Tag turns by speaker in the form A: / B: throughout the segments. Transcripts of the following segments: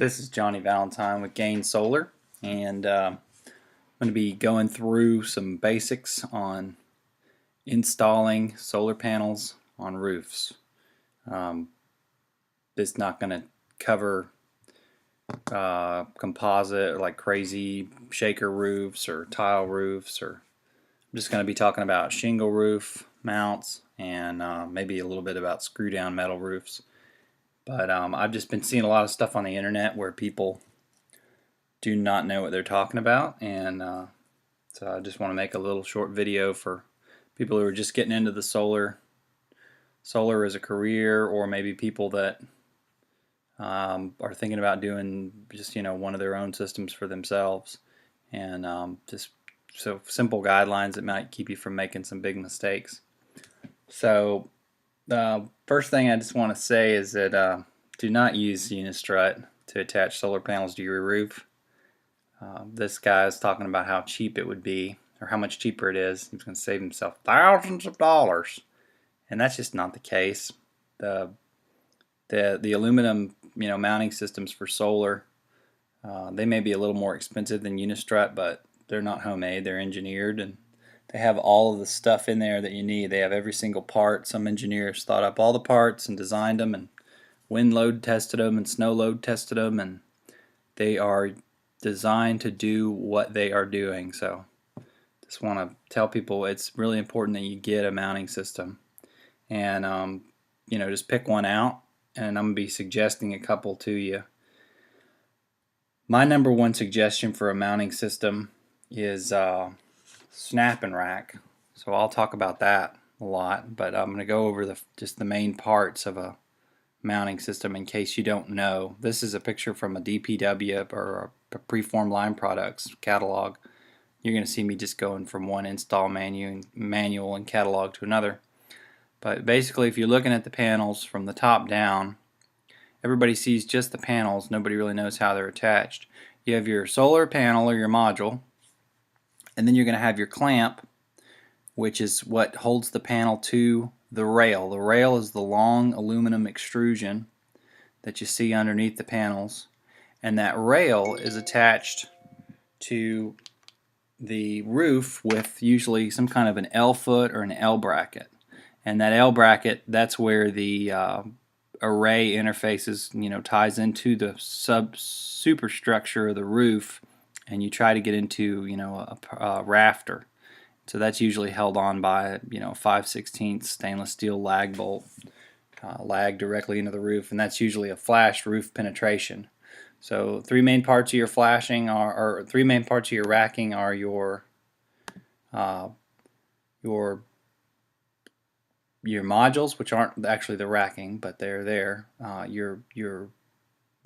A: This is Johnny Valentine with Gain Solar, and I'm going to be going through some basics on installing solar panels on roofs. This is not going to cover composite or like crazy shaker roofs or tile roofs, or I'm just going to be talking about shingle roof mounts and maybe a little bit about screw down metal roofs. But I've just been seeing a lot of stuff on the internet where people do not know what they're talking about, and so I just want to make a little short video for people who are just getting into the solar as a career, or maybe people that are thinking about doing just one of their own systems for themselves, and just so simple guidelines that might keep you from making some big mistakes. So the first thing I just want to say is that do not use Strut to attach solar panels to your roof. This guy is talking about how cheap it would be, or how much cheaper it is. He's going to save himself thousands of dollars, and that's just not the case. The aluminum mounting systems for solar, they may be a little more expensive than Unistrut, but they're not homemade. They're engineered, and they have all of the stuff in there that you need. They have every single part. Some engineers thought up all the parts and designed them, and wind load tested them, and snow load tested them, and they are designed to do what they are doing. So just want to tell people it's really important that you get a mounting system, and just pick one out, and I'm going to be suggesting a couple to you. My number one suggestion for a mounting system is snap and rack. So I'll talk about that a lot, but I'm going to go over just the main parts of a mounting system in case you don't know. This is a picture from a Dpw or a Preformed Line Products catalog. You're going to see me just going from one install manual and catalog to another. But basically, if you're looking at the panels from the top down, everybody sees just the panels. Nobody really knows how they're attached. You have your solar panel or your module, and then you're going to have your clamp, which is what holds the panel to the rail. The rail is the long aluminum extrusion that you see underneath the panels, and that rail is attached to the roof with usually some kind of an L foot or an L bracket. And that L bracket, that's where the array interfaces, ties into the superstructure of the roof, and you try to get into, a rafter. So that's usually held on by, 5/16 stainless steel lag bolt, lag directly into the roof, and that's usually a flash roof penetration. So three main parts of your flashing or three main parts of your racking are your modules, which aren't actually the racking, but they're there. Your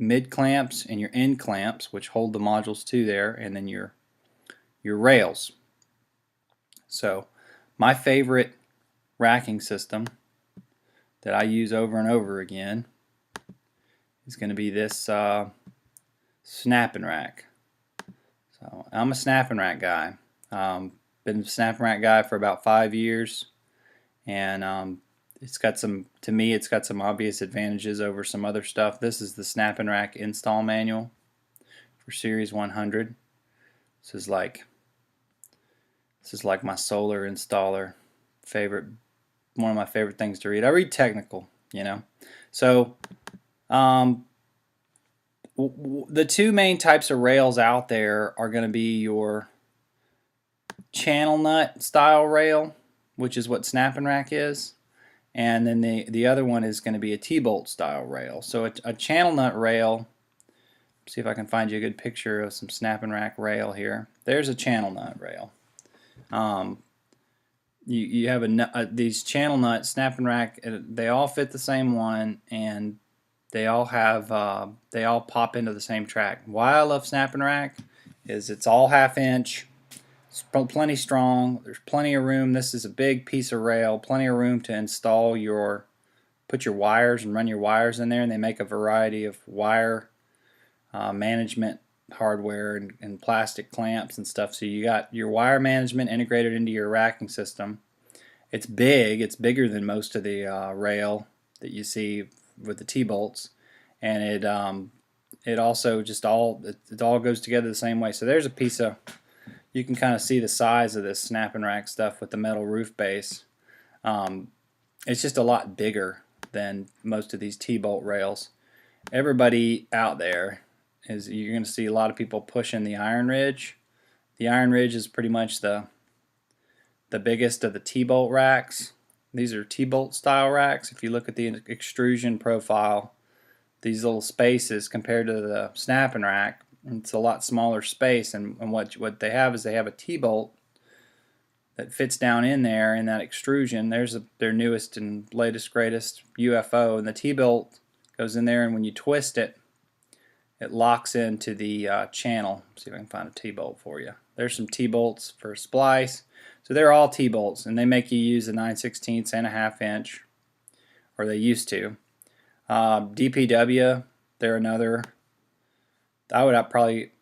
A: mid clamps and your end clamps, which hold the modules to there, and then your rails. So my favorite racking system that I use over and over again is going to be this snap and rack. So I'm a snap and rack guy. Been a snap and rack guy for about 5 years, and it's got some obvious advantages over some other stuff. This is the snap and rack install manual for Series 100. This is like my solar installer one of my favorite things to read. I read technical, So the two main types of rails out there are going to be your channel nut style rail, which is what snap and rack is, and then the other one is going to be a T-bolt style rail. So a channel nut rail, see if I can find you a good picture of some snap and rack rail here. There's a channel nut rail. You have these channel nuts, snap and rack. They all fit the same one, and they all pop into the same track. Why I love snap and rack is it's all 1/2 inch. It's plenty strong. There's plenty of room. This is a big piece of rail. Plenty of room to install put your wires and run your wires in there. And they make a variety of wire management hardware and plastic clamps and stuff. So you got your wire management integrated into your racking system. It's big. It's bigger than most of the rail that you see with the T-bolts, and it also just it all goes together the same way. So there's a piece of, you can kind of see the size of this snap and rack stuff with the metal roof base. It's just a lot bigger than most of these T-bolt rails. Everybody out there you're going to see a lot of people pushing the Iron Ridge. The Iron Ridge is pretty much the biggest of the T-bolt racks. These are T-bolt style racks. If you look at the extrusion profile, these little spaces compared to the snap and rack, it's a lot smaller space, and what they have is they have a T-bolt that fits down in there in that extrusion. There's their newest and latest greatest UFO, and the T-bolt goes in there, and when you twist it, it locks into the channel. Let's see if I can find a T-bolt for you. There's some T-bolts for splice. So they're all T-bolts, and they make you use a 9/16 and a 1/2 inch, or they used to. Dpw, they're another. I would probably,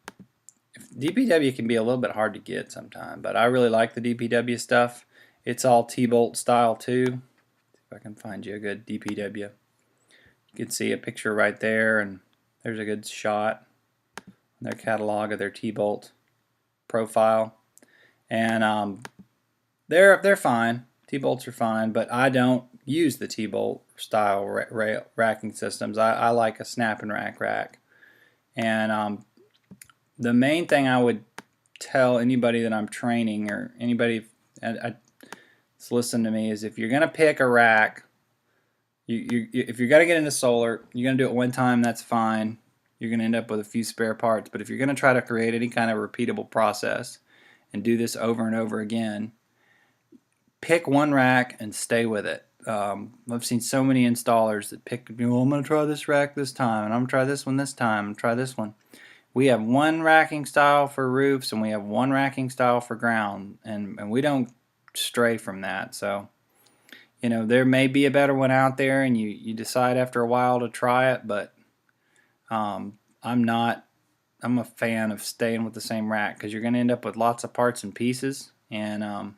A: DPW can be a little bit hard to get sometimes, but I really like the DPW stuff. It's all T-bolt style too. See if I can find you a good DPW. You can see a picture right there, and there's a good shot on their catalog of their T-bolt profile. And they're fine. T-bolts are fine, but I don't use the T-bolt style racking systems. I like a snap and rack. And the main thing I would tell anybody that I'm training, or anybody that's listening to me, is if you're going to pick a rack, if you're going to get into solar, you're going to do it one time, that's fine. You're going to end up with a few spare parts. But if you're going to try to create any kind of repeatable process and do this over and over again, pick one rack and stay with it. I've seen so many installers that pick, I'm going to try this rack this time, and I'm going to try this one this time, and try this one. We have one racking style for roofs, and we have one racking style for ground, and we don't stray from that. So, you know, there may be a better one out there, and you decide after a while to try it, but I'm a fan of staying with the same rack, because you're going to end up with lots of parts and pieces, and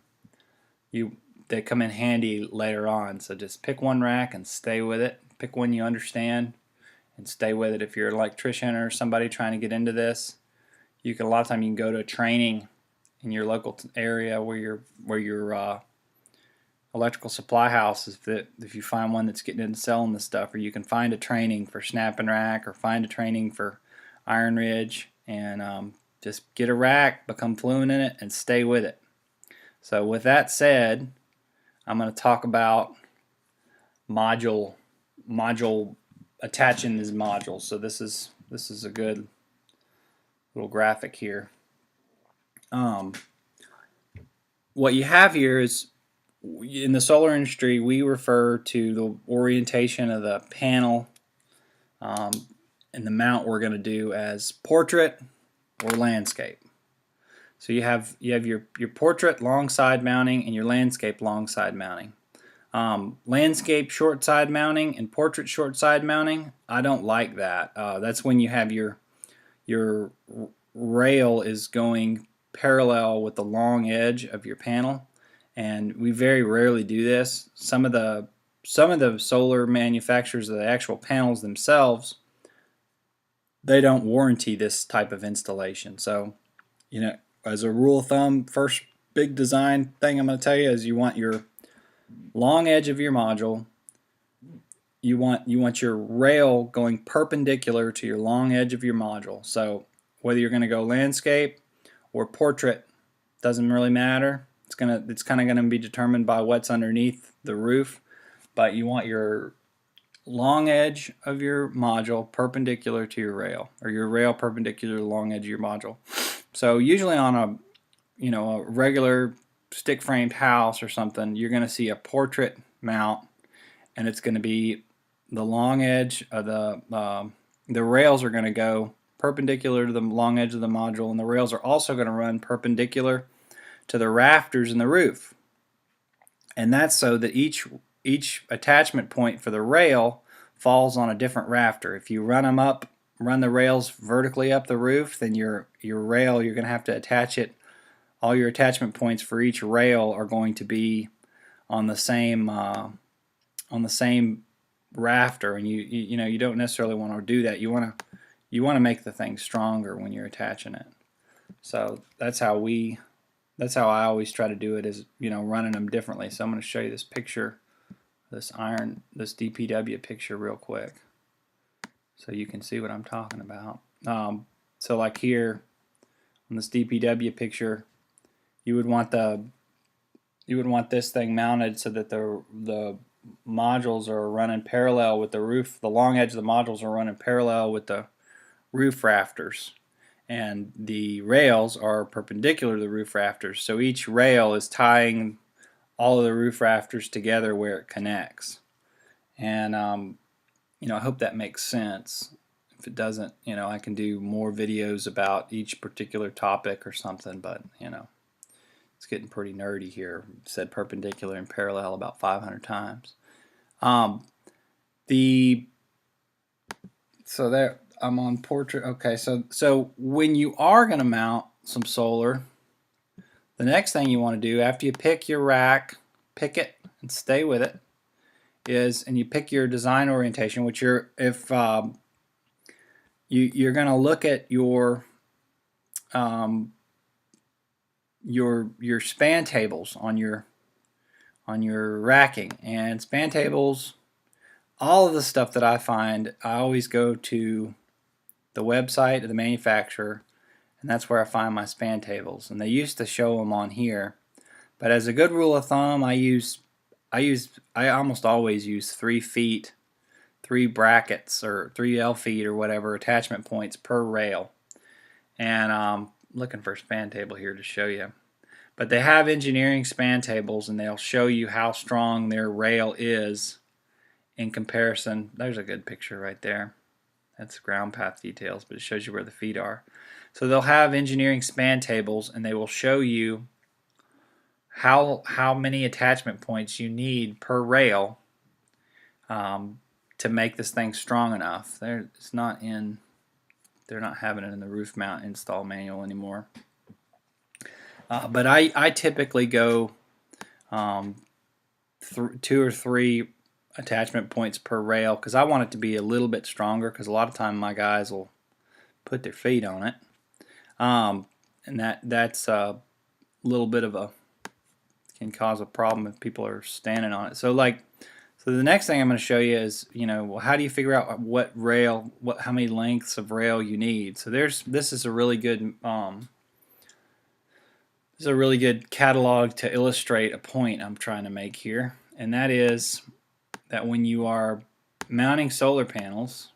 A: they come in handy later on. So just pick one rack and stay with it. Pick one you understand and stay with it. If you're an electrician or somebody trying to get into this, a lot of times you can go to a training in your local area where your electrical supply house is. If you find one that's getting into selling this stuff, or you can find a training for snap and rack, or find a training for Iron Ridge, and just get a rack, become fluent in it, and stay with it. So with that said, I'm going to talk about module attaching these modules. So this is a good little graphic here. What you have here is, in the solar industry, we refer to the orientation of the panel and the mount we're going to do as portrait or landscape. So you have your portrait long side mounting and your landscape long side mounting. Landscape short side mounting and portrait short side mounting, I don't like that. That's when you have your rail is going parallel with the long edge of your panel, and we very rarely do this. Some of the solar manufacturers of the actual panels themselves, they don't warranty this type of installation. So, you know, as a rule of thumb, first big design thing I'm going to tell you is you want your long edge of your module. You want your rail going perpendicular to your long edge of your module. So whether you're going to go landscape or portrait, doesn't really matter. It's kind of going to be determined by what's underneath the roof, but you want your long edge of your module perpendicular to your rail, or your rail perpendicular to the long edge of your module. So usually on a regular stick framed house or something, you're going to see a portrait mount, and it's going to be the long edge of the rails are going to go perpendicular to the long edge of the module, and the rails are also going to run perpendicular to the rafters in the roof. And that's so that each attachment point for the rail falls on a different rafter. If you run the rails vertically up the roof, then your rail, you're going to have to attach it. All your attachment points for each rail are going to be on the same rafter, and you don't necessarily want to do that. You want you want to make the thing stronger when you're attaching it. So that's how I always try to do it, is, you know, running them differently. So I'm going to show you this picture, this DPW picture real quick, so you can see what I'm talking about. So like here on this DPW picture, you would want this thing mounted so that the modules are running parallel with the roof. The long edge of the modules are running parallel with the roof rafters, and the rails are perpendicular to the roof rafters. So each rail is tying all of the roof rafters together where it connects. And you know, I hope that makes sense. If it doesn't, you know, I can do more videos about each particular topic or something, but you know, it's getting pretty nerdy here. Said perpendicular and parallel about 500 times. So there, I'm on portrait. Okay, so when you are going to mount some solar, the next thing you want to do after you pick your rack, pick it and stay with it, and you pick your design orientation, which you're going to look at your span tables on your racking. And span tables, all of the stuff that I find, I always go to the website of the manufacturer, and that's where I find my span tables. And they used to show them on here, but as a good rule of thumb, I almost always use 3 feet, 3 brackets, or 3 L feet or whatever attachment points per rail. And I'm looking for a span table here to show you. But they have engineering span tables, and they'll show you how strong their rail is in comparison. There's a good picture right there. That's ground path details, but it shows you where the feet are. So they'll have engineering span tables, and they will show you how many attachment points you need per rail to make this thing strong enough. They're not having it in the roof mount install manual anymore. But I typically go 2 or 3 attachment points per rail, because I want it to be a little bit stronger, because a lot of time my guys will put their feet on it, and that's a little bit of can cause a problem if people are standing on it. So the next thing I'm going to show you is, you know, well, how do you figure out what rail, how many lengths of rail you need? So this is a really good catalog to illustrate a point I'm trying to make here, and that is that when you are mounting solar panels,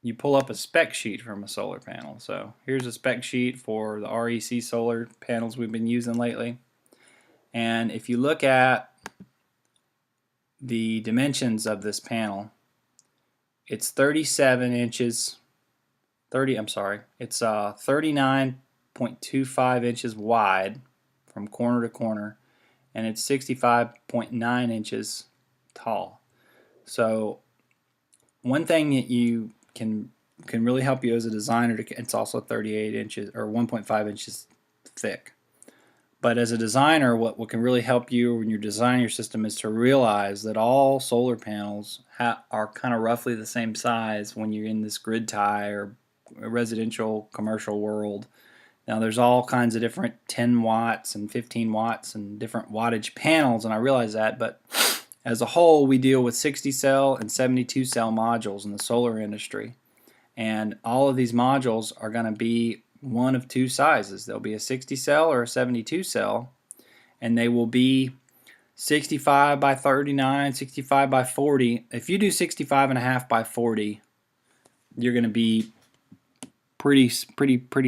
A: you pull up a spec sheet from a solar panel. So here's a spec sheet for the REC solar panels we've been using lately. And if you look at the dimensions of this panel, it's 37 inches, it's 39.25 inches wide from corner to corner, and it's 65.9 inches tall. So one thing that you can really help you as a designer, it's also 38 inches or 1.5 inches thick. But as a designer, what can really help you when you're designing your system is to realize that all solar panels are kind of roughly the same size when you're in this grid tie or residential commercial world. Now there's all kinds of different 10 watts and 15 watts and different wattage panels, and I realize that, but as a whole we deal with 60 cell and 72 cell modules in the solar industry, and all of these modules are going to be one of 2 sizes. There'll be a 60 cell or a 72 cell, and they will be 65 by 39, 65 by 40. If you do 65.5 by 40, you're going to be pretty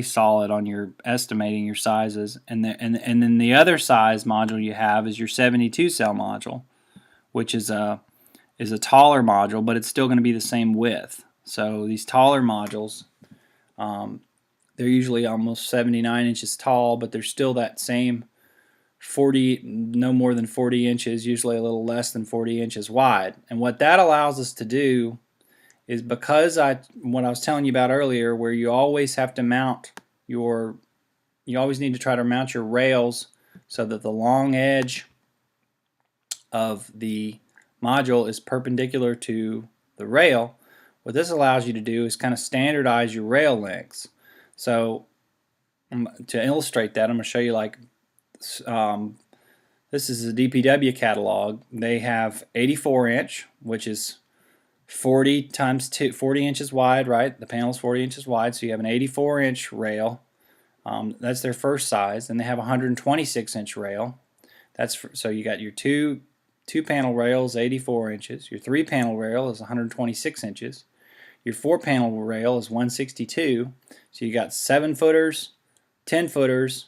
A: solid on your estimating your sizes. And then the other size module you have is your 72 cell module, which is a taller module, but it's still going to be the same width. So these taller modules, they're usually almost 79 inches tall, but they're still that same 40, no more than 40 inches, usually a little less than 40 inches wide. And what that allows us to do is, because what I was telling you about earlier, where you always have to you always need to try to mount your rails so that the long edge of the module is perpendicular to the rail. What this allows you to do is kind of standardize your rail lengths. So to illustrate that, I'm going to show you like this is a Dpw catalog. They have 84 inch, which is 40 times 40 inches wide, right? The panel's 40 inches wide, so you have an 84 inch rail. That's their first size. And they have a 126 inch rail. So you got your two panel rails, 84 inches. Your 3 panel rail is 126 inches. Your 4 panel rail is 162. So you got 7 footers, 10 footers,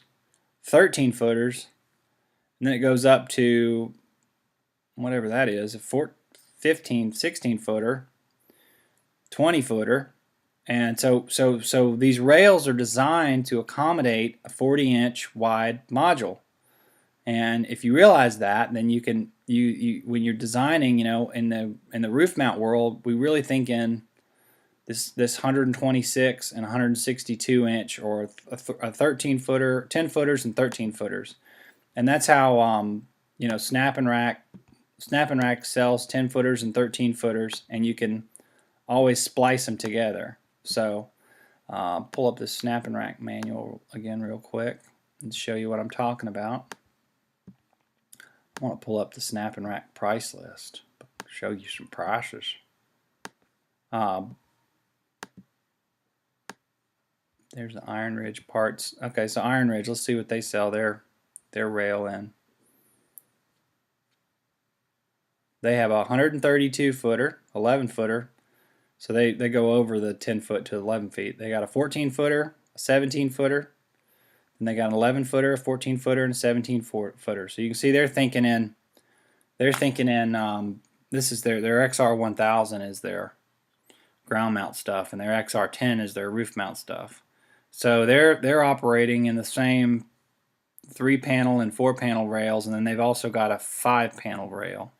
A: 13 footers, and then it goes up to whatever that is, a 15, 16 footer, 20 footer. And so these rails are designed to accommodate a 40-inch wide module. And if you realize that, then you can when you're designing, in the roof mount world, we really think in this 126 and 162 inch, or a 13 footer, 10 footers and 13 footers. And that's how Snap and Rack sells 10 footers and 13 footers, and you can always splice them together. So pull up the Snap and Rack manual again real quick and show you what I'm talking about. I want to pull up the Snap and Rack price list, show you some prices. There's the Iron Ridge parts. Okay, so Iron Ridge, let's see what they sell their rail in. They have a 132 footer, 11 footer, so they go over the 10 foot to 11 feet. They got a 14 footer, a 17 footer, and they got an 11 footer, a 14 footer, and a 17 footer. So you can see they're thinking in this is their XR1000 is their ground mount stuff, and their XR10 is their roof mount stuff. So they're operating in the same 3 panel and 4 panel rails, and then they've also got a 5 panel rail,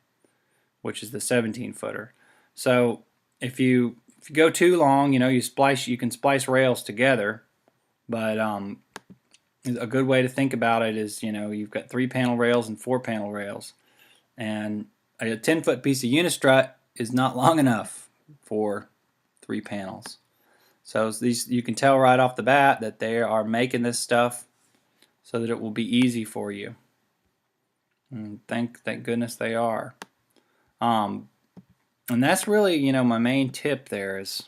A: which is the 17 footer. So if you go too long, you can splice rails together, but a good way to think about it is, you've got 3 panel rails and 4 panel rails, and a 10-foot piece of unistrut is not long enough for 3 panels. So you can tell right off the bat that they are making this stuff so that it will be easy for you. And thank goodness they are. And that's really, my main tip there is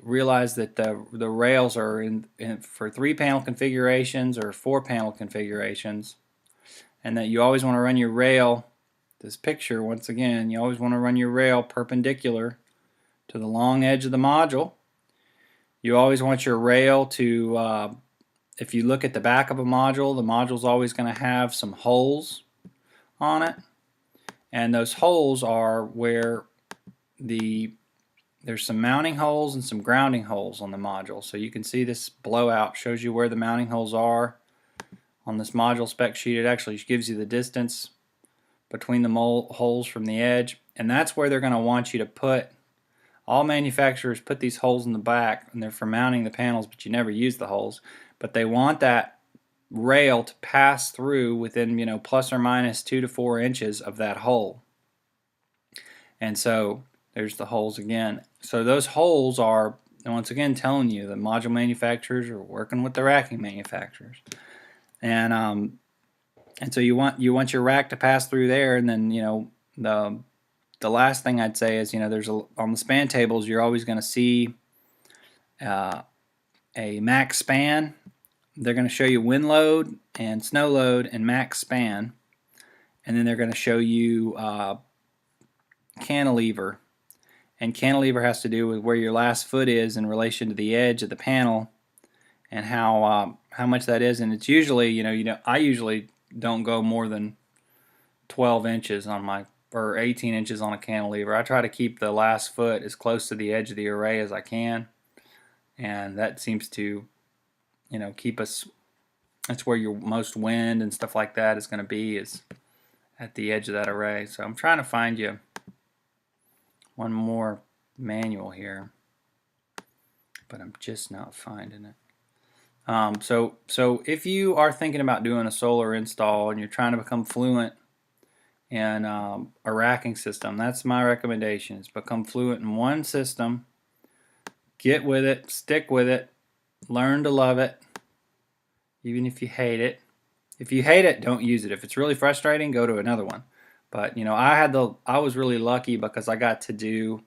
A: realize that the rails are in for 3 panel configurations or 4 panel configurations, and that you always want to run your rail, this picture once again, you always want to run your rail perpendicular to the long edge of the module. You always want your rail to, if you look at the back of a module, the module's always going to have some holes on it, and those holes are where there's some mounting holes and some grounding holes on the module. So you can see this blowout shows you where the mounting holes are on this module spec sheet. It actually gives you the distance between the holes from the edge, and that's where they're going to want you to put. All manufacturers put these holes in the back, and they're for mounting the panels, but you never use the holes. But they want that rail to pass through within, plus or minus 2 to 4 inches of that hole. And so there's the holes again. So those holes are, once again, telling you that module manufacturers are working with the racking manufacturers. And so you want your rack to pass through there, and then the last thing I'd say is, on the span tables, you're always going to see a max span. They're going to show you wind load and snow load and max span, and then they're going to show you cantilever. And cantilever has to do with where your last foot is in relation to the edge of the panel, and how much that is. And it's usually, I usually don't go more than 12 inches on my, or 18 inches on a cantilever. I try to keep the last foot as close to the edge of the array as I can, and that seems to keep us, that's where your most wind and stuff like that is going to be, is at the edge of that array. So I'm trying to find you one more manual here, but I'm just not finding it. So if you are thinking about doing a solar install and you're trying to become fluent in a racking system. That's my recommendation, is become fluent in one system, get with it, stick with it, learn to love it, even if you hate it. If you hate it, don't use it. If it's really frustrating, go to another one. But you know, I was really lucky because I got to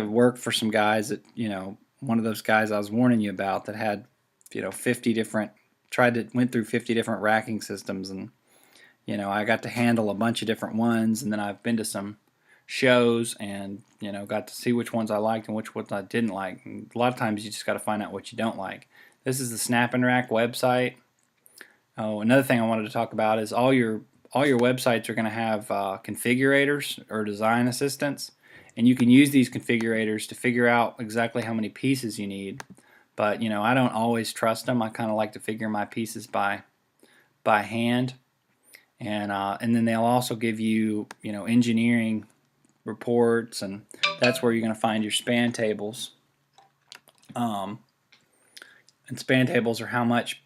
A: work for some guys that, you know, one of those guys I was warning you about that had, you know, 50 different, went through 50 different racking systems, and you know, I got to handle a bunch of different ones, and then I've been to some shows and, you know, got to see which ones I liked and which ones I didn't like. And a lot of times you just got to find out what you don't like. This is the Snap and Rack website. Oh, another thing I wanted to talk about is all your websites are going to have configurators or design assistants, and you can use these configurators to figure out exactly how many pieces you need. But you know, I don't always trust them. I kind of like to figure my pieces by hand, and then they'll also give you, you know, engineering reports, and that's where you're going to find your span tables. And span tables are how much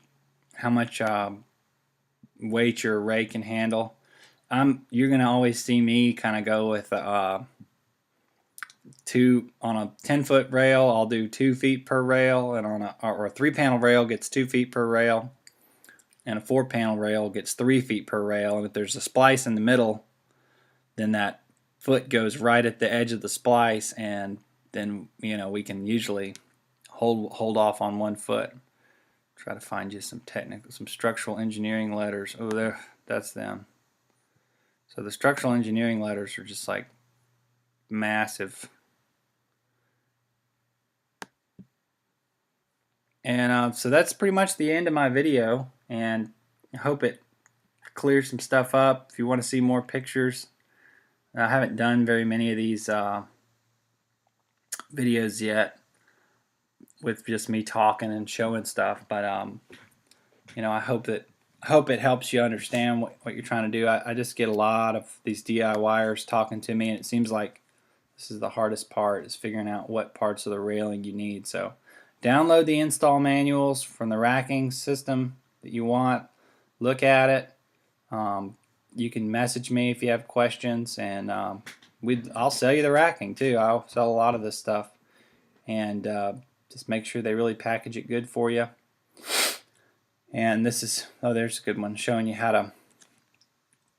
A: weight your array can handle. You're going to always see me kind of go with on a 10-foot rail, I'll do 2 feet per rail, and on a 3-panel rail gets 2 feet per rail, and a 4-panel rail gets 3 feet per rail. And if there's a splice in the middle, then that foot goes right at the edge of the splice, and then, you know, we can usually hold off on 1 foot. Try to find you some structural engineering letters. Oh, there, that's them. So the structural engineering letters are just like massive. And so that's pretty much the end of my video, and I hope it clears some stuff up. If you want to see more pictures, I haven't done very many of these videos yet with just me talking and showing stuff, but you know, I hope it helps you understand what you're trying to do. I just get a lot of these DIYers talking to me, and it seems like this is the hardest part, is figuring out what parts of the railing you need. So download the install manuals from the racking system that you want. Look at it. You can message me if you have questions, and I'll sell you the racking too. I'll sell a lot of this stuff, and just make sure they really package it good for you. And this is, oh, there's a good one showing you how to,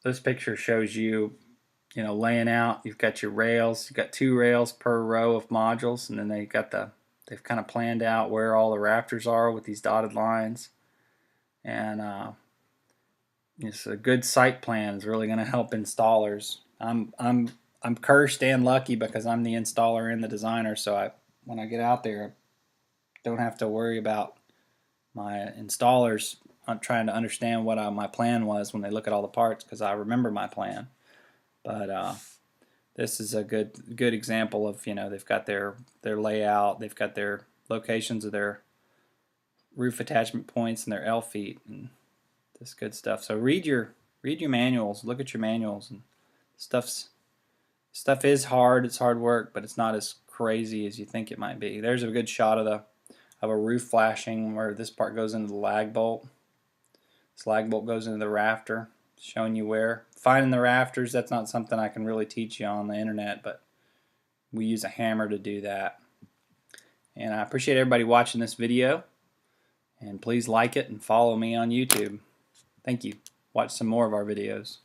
A: this picture shows you, you know, laying out. You've got your rails. You've got 2 rails per row of modules, and then they've kind of planned out where all the rafters are with these dotted lines. And it's a good site plan is really going to help installers. I'm cursed and lucky because I'm the installer and the designer, so when I get out there, I don't have to worry about my installers trying to understand what my plan was when they look at all the parts, because I remember my plan. But this is a good example of, you know, they've got their layout, they've got their locations of their roof attachment points and their L feet, and this good stuff. So read your manuals, look at your manuals, and stuff is hard. It's hard work, but it's not as crazy as you think it might be. There's a good shot of a roof flashing where this part goes into the lag bolt. This lag bolt goes into the rafter, showing you where. Finding the rafters, that's not something I can really teach you on the internet, but we use a hammer to do that. And I appreciate everybody watching this video, and please like it and follow me on YouTube. Thank you. Watch some more of our videos.